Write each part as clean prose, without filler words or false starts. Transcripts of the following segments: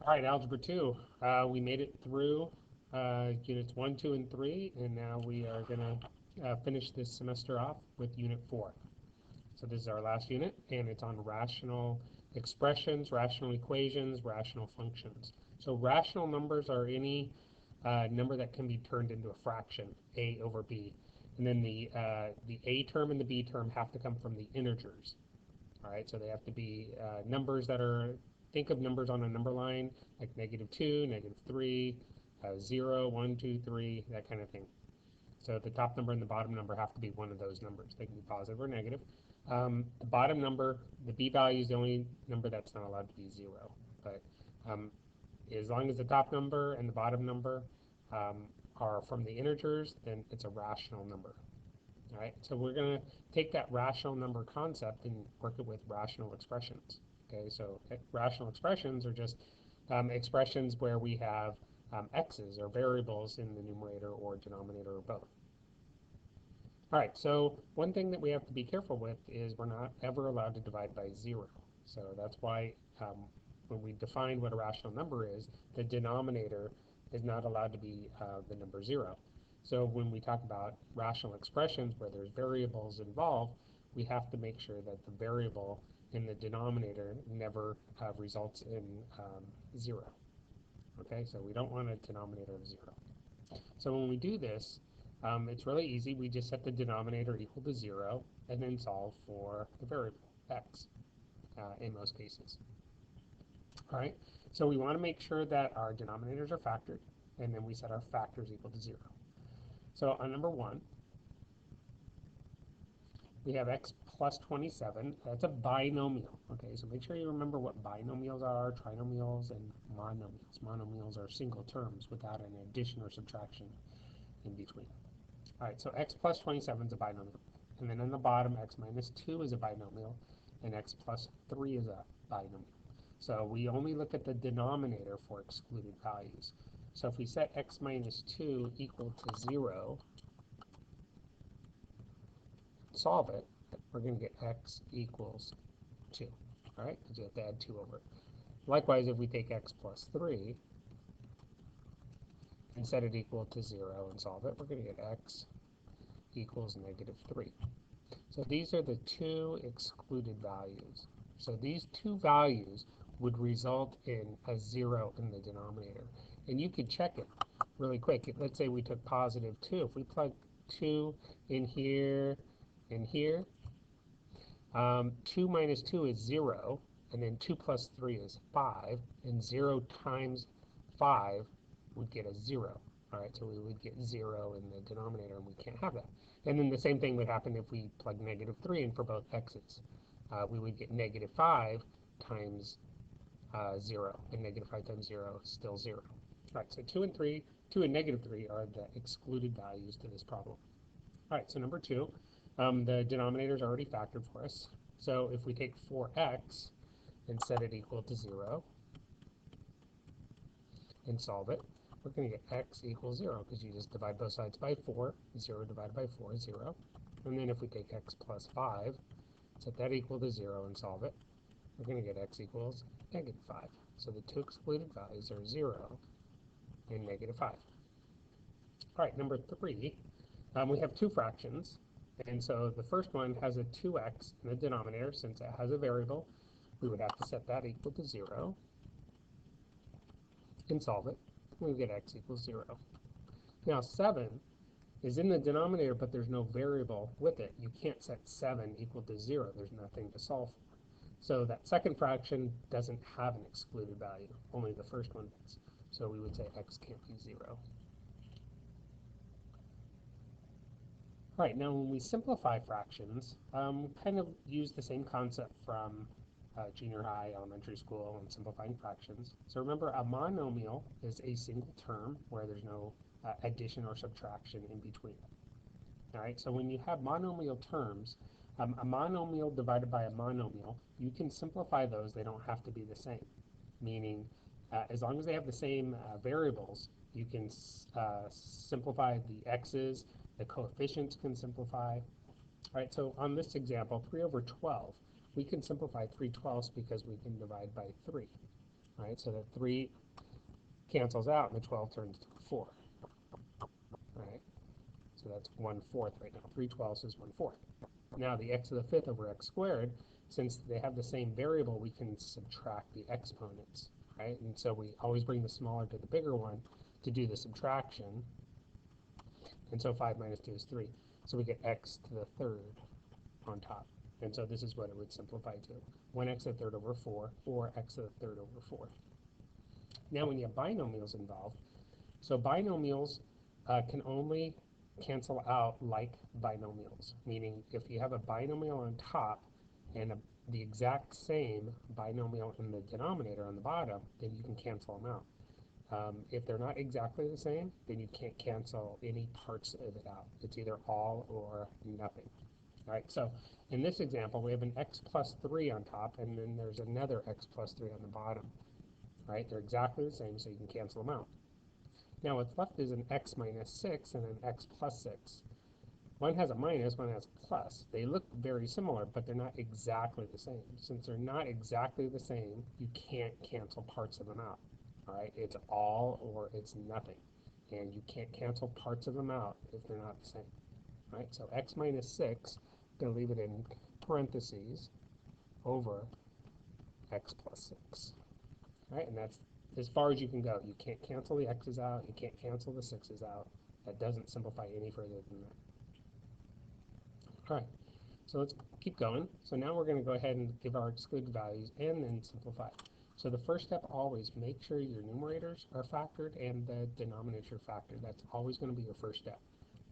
All right, Algebra 2. We made it through Units 1, 2, and 3, and now we are going to finish this semester off with Unit 4. So this is our last unit, and it's on rational expressions, rational equations, rational functions. So rational numbers are any number that can be turned into a fraction, a over b. And then the a term and the b term have to come from the integers. All right, so they have to be numbers that are, think of numbers on a number line, like -2, -3, 0, 1, 2, 3, that kind of thing. So the top number and the bottom number have to be one of those numbers. They can be positive or negative. The bottom number, the b value is the only number that's not allowed to be 0. But as long as the top number and the bottom number are from the integers, then it's a rational number. All right, so we're going to take that rational number concept and work it with rational expressions. Okay, so rational expressions are just expressions where we have x's or variables in the numerator or denominator or both. All right, so one thing that we have to be careful with is we're not ever allowed to divide by 0. So that's why when we define what a rational number is, the denominator is not allowed to be the number 0. So when we talk about rational expressions where there's variables involved, we have to make sure that the variable in the denominator never results in 0. Okay, so we don't want a denominator of 0. So when we do this, it's really easy. We just set the denominator equal to 0 and then solve for the variable x in most cases. All right, so we want to make sure that our denominators are factored, and then we set our factors equal to 0. So on number 1, we have x plus 27. That's a binomial. Okay, so make sure you remember what binomials are, trinomials, and monomials. Monomials are single terms without an addition or subtraction in between. All right, so x plus 27 is a binomial. And then on the bottom, x minus 2 is a binomial, and x plus 3 is a binomial. So we only look at the denominator for excluded values. So if we set x minus 2 equal to 0, solve it, we're going to get x equals 2. All right, because you have to add 2 over it. Likewise, if we take x plus 3 and set it equal to 0 and solve it, we're going to get x equals -3. So these are the two excluded values. So these two values would result in a 0 in the denominator. And you could check it really quick. Let's say we took positive 2. If we plug 2 in here and here, 2 minus 2 is 0, and then 2 plus 3 is 5, and 0 times 5 would get a 0. All right, so we would get 0 in the denominator, and we can't have that. And then the same thing would happen if we plug -3 in for both x's. We would get -5 times 0, and -5 times 0 is still 0. All right, so 2 and -3 are the excluded values to this problem. All right, so number 2, the denominator is already factored for us. So if we take 4x and set it equal to 0 and solve it, we're going to get x equals 0 because you just divide both sides by 4. 0 divided by 4 is 0. And then if we take x plus 5, set that equal to 0 and solve it, we're going to get x equals -5. So the two excluded values are 0 and -5. All right, number 3, we have two fractions. And so the first one has a 2x in the denominator. Since it has a variable, we would have to set that equal to 0 and solve it. We get x equals 0. Now 7 is in the denominator, but there's no variable with it. You can't set 7 equal to 0. There's nothing to solve for. So that second fraction doesn't have an excluded value. Only the first one does. So we would say x can't be 0. All right, now when we simplify fractions, kind of use the same concept from junior high, elementary school, and simplifying fractions. So remember, a monomial is a single term where there's no addition or subtraction in between. All right, so when you have monomial terms, a monomial divided by a monomial, you can simplify those. They don't have to be the same, meaning as long as they have the same variables, you can simplify the x's, the coefficients can simplify. All right, so on this example, 3 over 12, we can simplify 3/12 because we can divide by 3. right? So the 3 cancels out and the 12 turns to a 4, right? So that's 1/4 right now. 3/12 is 1/4. Now the x to the 5th over x squared, since they have the same variable, we can subtract the exponents, right? And so we always bring the smaller to the bigger one to do the subtraction. And so 5 minus 2 is 3. So we get x to the 3rd on top. And so this is what it would simplify to. 1x to the 3rd over 4, or x to the 3rd over 4. Now when you have binomials involved, so binomials can only cancel out like binomials, meaning if you have a binomial on top and the exact same binomial in the denominator on the bottom, then you can cancel them out. If they're not exactly the same, then you can't cancel any parts of it out. It's either all or nothing. All right, so in this example, we have an x plus 3 on top, and then there's another x plus 3 on the bottom. Right, they're exactly the same, so you can cancel them out. Now what's left is an x minus 6 and an x plus 6. One has a minus, one has a plus. They look very similar, but they're not exactly the same. Since they're not exactly the same, you can't cancel parts of them out. All right, it's all or it's nothing. And you can't cancel parts of them out if they're not the same. All right, so x minus 6, I'm going to leave it in parentheses over x plus 6. All right, and that's as far as you can go. You can't cancel the x's out. You can't cancel the 6's out. That doesn't simplify any further than that. All right, so let's keep going. So now we're going to go ahead and give our excluded values and then simplify. So the first step, always make sure your numerators are factored and the denominators are factored. That's always going to be your first step.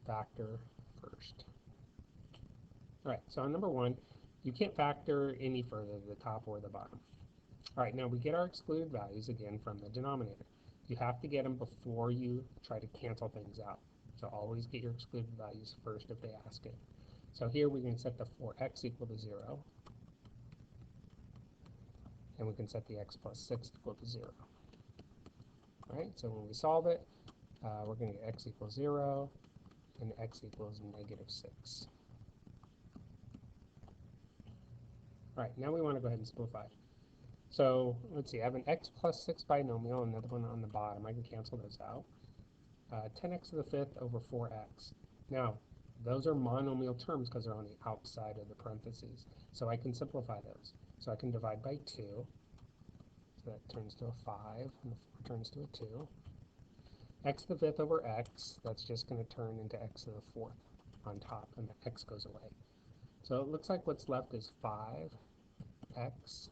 Factor first. All right, so on number 1, you can't factor any further, the top or the bottom. All right, now we get our excluded values again from the denominator. You have to get them before you try to cancel things out. So always get your excluded values first if they ask it. So here we can set the 4x equal to 0. And we can set the x plus 6 equal to 0. All right, so when we solve it, we're going to get x equals 0 and x equals negative 6. All right, now we want to go ahead and simplify. So let's see, I have an x plus 6 binomial, another one on the bottom. I can cancel those out. 10x to the 5th over 4x. Now, those are monomial terms because they're on the outside of the parentheses. So I can simplify those. So I can divide by 2. So that turns to a 5, and the 4 turns to a 2. X to the 5th over x, that's just going to turn into x to the 4th on top, and the x goes away. So it looks like what's left is 5x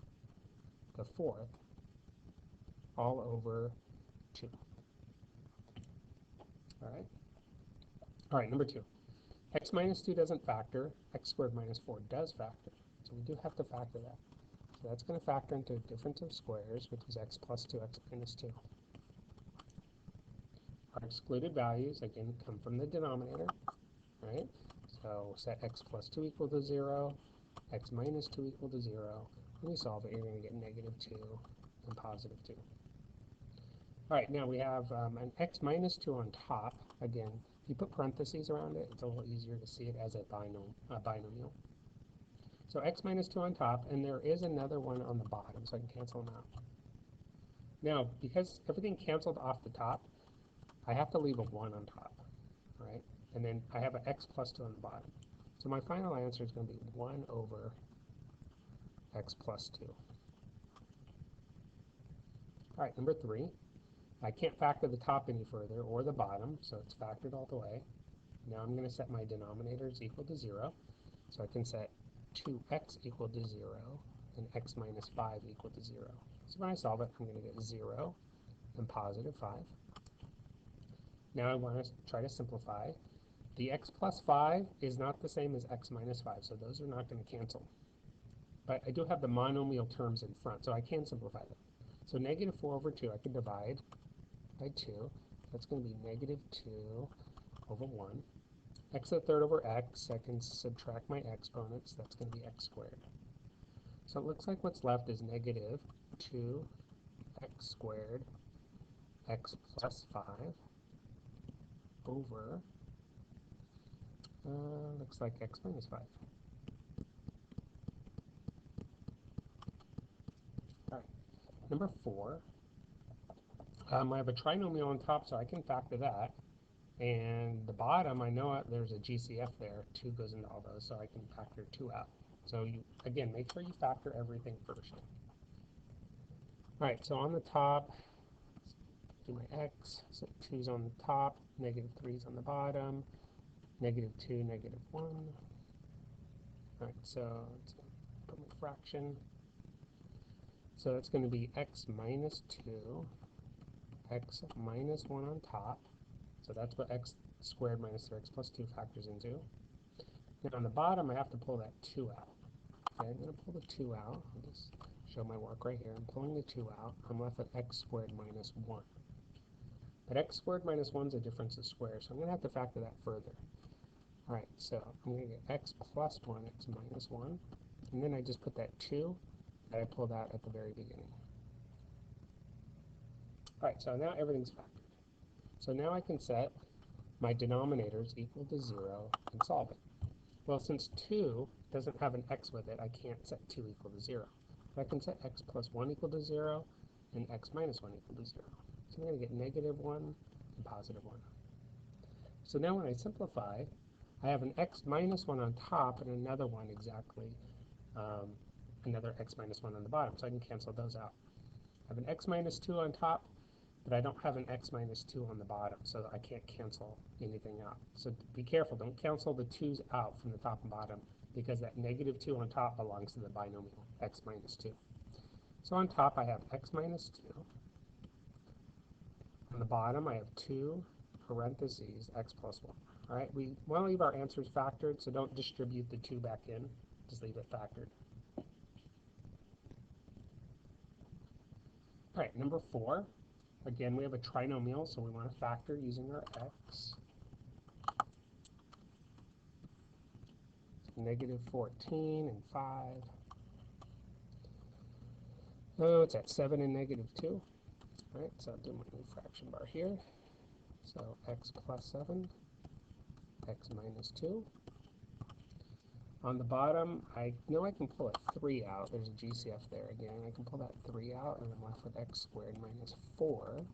the 4th all over 2. All right, number 2. X minus 2 doesn't factor. X squared minus 4 does factor. So we do have to factor that. So that's going to factor into difference of squares, which is x plus 2, x minus 2. Our excluded values, again, come from the denominator, right? So set x plus 2 equal to 0, x minus 2 equal to 0. When you solve it, you're going to get negative 2 and positive 2. All right, now we have an x minus 2 on top. Again, if you put parentheses around it, it's a little easier to see it as a binomial. So x minus 2 on top, and there is another one on the bottom, so I can cancel them out. Now, because everything canceled off the top, I have to leave a 1 on top, right? And then I have an x plus 2 on the bottom. So my final answer is going to be 1 over x plus 2. All right, number 3. I can't factor the top any further or the bottom, so it's factored all the way. Now I'm going to set my denominators equal to 0. So I can set 2x equal to 0 and x minus 5 equal to 0. So when I solve it, I'm going to get 0 and positive 5. Now I want to try to simplify. The x plus 5 is not the same as x minus 5, so those are not going to cancel. But I do have the monomial terms in front, so I can simplify them. So negative 4 over 2, I can divide by 2. That's going to be negative 2 over 1. X to the 3rd over x, I can subtract my exponents. That's going to be x squared. So it looks like what's left is negative 2x squared x plus 5 over, looks like x minus 5. All right. Number 4, I have a trinomial on top, so I can factor that. And the bottom, I know there's a GCF there. 2 goes into all those, so I can factor 2 out. So you, again, make sure you factor everything first. All right, so on the top, do my x. So 2's on the top, negative 3's on the bottom, negative 2, negative 1. All right, so let's put my fraction. So that's going to be x minus 2, x minus 1 on top. So that's what x squared minus 3x plus 2 factors into. Then on the bottom, I have to pull that 2 out. Okay, I'm going to pull the 2 out. I'll just show my work right here. I'm pulling the 2 out. I'm left with x squared minus 1. But x squared minus 1 is a difference of squares, so I'm going to have to factor that further. All right, so I'm going to get x plus 1, x minus 1. And then I just put that 2 that I pulled out at the very beginning. All right, so now everything's factored. So now I can set my denominators equal to 0 and solve it. Well, since 2 doesn't have an x with it, I can't set 2 equal to 0. But I can set x plus 1 equal to 0 and x minus 1 equal to 0. So I'm going to get negative 1 and positive 1. So now when I simplify, I have an x minus 1 on top and another one exactly, another x minus 1 on the bottom. So I can cancel those out. I have an x minus 2 on top, but I don't have an x minus 2 on the bottom, so I can't cancel anything out. So be careful, don't cancel the 2's out from the top and bottom, because that negative 2 on top belongs to the binomial, x minus 2. So on top I have x minus 2. On the bottom I have 2 parentheses x plus 1. All right, we want to leave our answers factored, so don't distribute the 2 back in, just leave it factored. All right, number 4. Again, we have a trinomial, so we want to factor using our x. Negative 14 and 5. Oh, it's at 7 and negative 2. All right, so I'll do my new fraction bar here. So x plus 7, x minus 2. On the bottom, I know I can pull a 3 out. There's a GCF there again. I can pull that 3 out, and I'm left with x squared minus 4.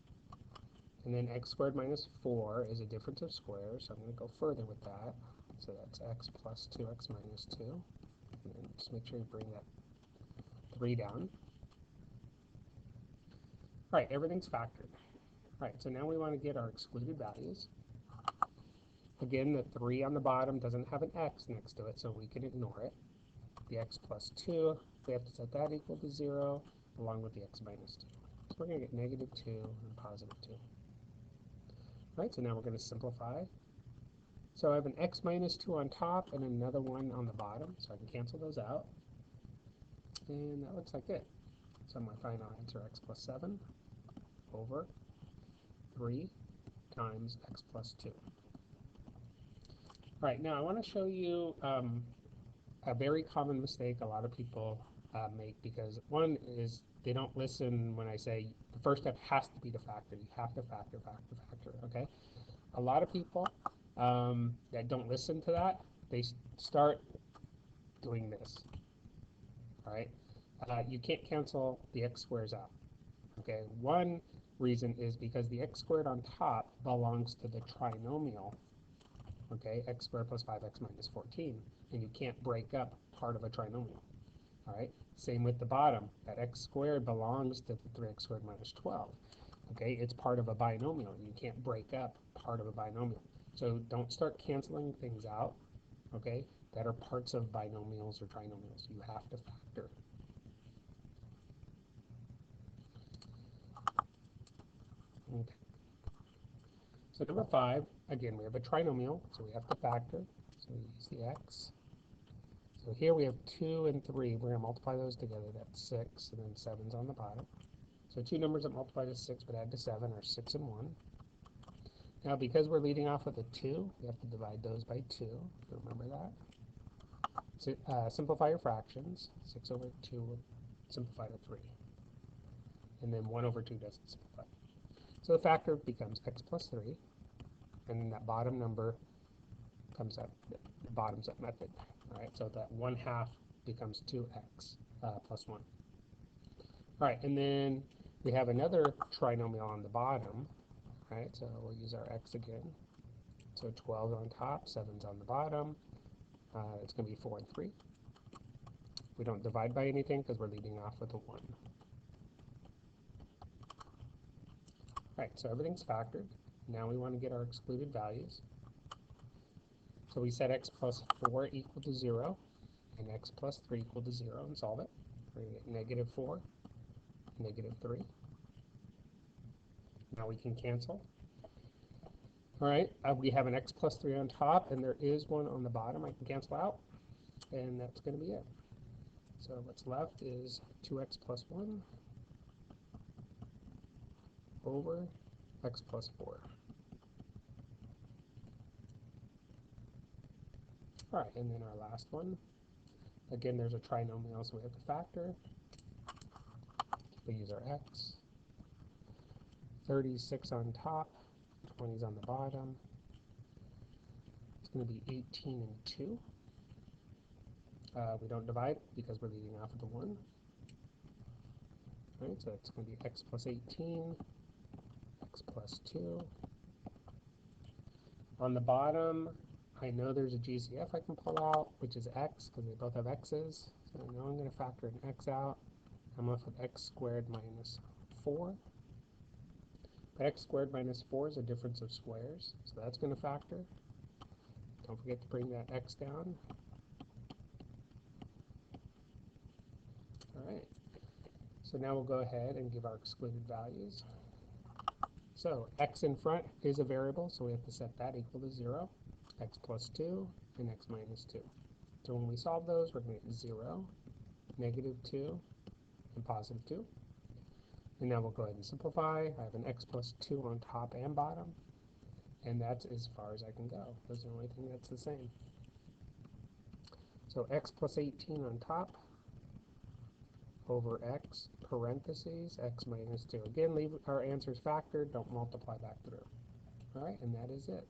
And then x squared minus 4 is a difference of squares, so I'm going to go further with that. So that's x plus 2x minus 2. And then just make sure you bring that 3 down. All right, everything's factored. All right, so now we want to get our excluded values. Again, the 3 on the bottom doesn't have an x next to it, so we can ignore it. The x plus 2, we have to set that equal to 0, along with the x minus 2. So we're going to get negative 2 and positive 2. All right, so now we're going to simplify. So I have an x minus 2 on top and another one on the bottom, so I can cancel those out. And that looks like it. So my final answer, x plus 7 over 3 times x plus 2. All right, now I want to show you a very common mistake a lot of people make, because one is they don't listen when I say the first step has to be to factor. You have to factor, okay? A lot of people that don't listen to that, they start doing this, all right? You can't cancel the x squares out, okay? One reason is because the x squared on top belongs to the trinomial, okay? X squared plus 5x minus 14, and you can't break up part of a trinomial, all right? Same with the bottom. That x squared belongs to the 3x squared minus 12, okay? It's part of a binomial. You can't break up part of a binomial. So don't start canceling things out, okay, that are parts of binomials or trinomials. You have to factor. Okay. So number 5, again, we have a trinomial, so we have to factor. So we use the x. So here we have 2 and 3. We're going to multiply those together. That's 6, and then 7's on the bottom. So two numbers that multiply to 6 but add to 7 are 6 and 1. Now, because we're leading off with a 2, we have to divide those by 2. Remember that. So, simplify your fractions. 6 over 2 will simplify to 3. And then 1 over 2 doesn't simplify. So the factor becomes x plus 3. And then that bottom number comes up, the bottoms up method. All right, so that 1/2 becomes 2x plus 1. All right, and then we have another trinomial on the bottom, right? So we'll use our x again. So 12 on top, 7's on the bottom. It's going to be 4 and 3. We don't divide by anything because we're leading off with a 1. Right, so everything's factored. Now we want to get our excluded values. So we set x plus 4 equal to 0 and x plus 3 equal to 0 and solve it. We're going to get negative 4, negative 3. Now we can cancel. All right, we have an x plus 3 on top, and there is one on the bottom I can cancel out, and that's going to be it. So what's left is 2x plus 1 over x plus 4. All right, and then our last one. Again, there's a trinomial, so we have to factor. We use our x. 36 on top, 20's on the bottom. It's going to be 18 and 2. We don't divide because we're leading off with a 1. All right, so it's going to be x plus 18, x plus 2. On the bottom, I know there's a GCF I can pull out, which is x, because they both have x's. So I know I'm going to factor an x out. I'm left with x squared minus 4. But x squared minus 4 is a difference of squares, so that's going to factor. Don't forget to bring that x down. All right. So now we'll go ahead and give our excluded values. So x in front is a variable, so we have to set that equal to 0, x plus 2, and x minus 2. So when we solve those, we're going to get 0, negative 2, and positive 2. And now we'll go ahead and simplify. I have an x plus 2 on top and bottom, and that's as far as I can go. That's the only thing that's the same. So x plus 18 on top over x parentheses x minus 2. Again, leave our answers factored. Don't multiply back through. All right, and that is it.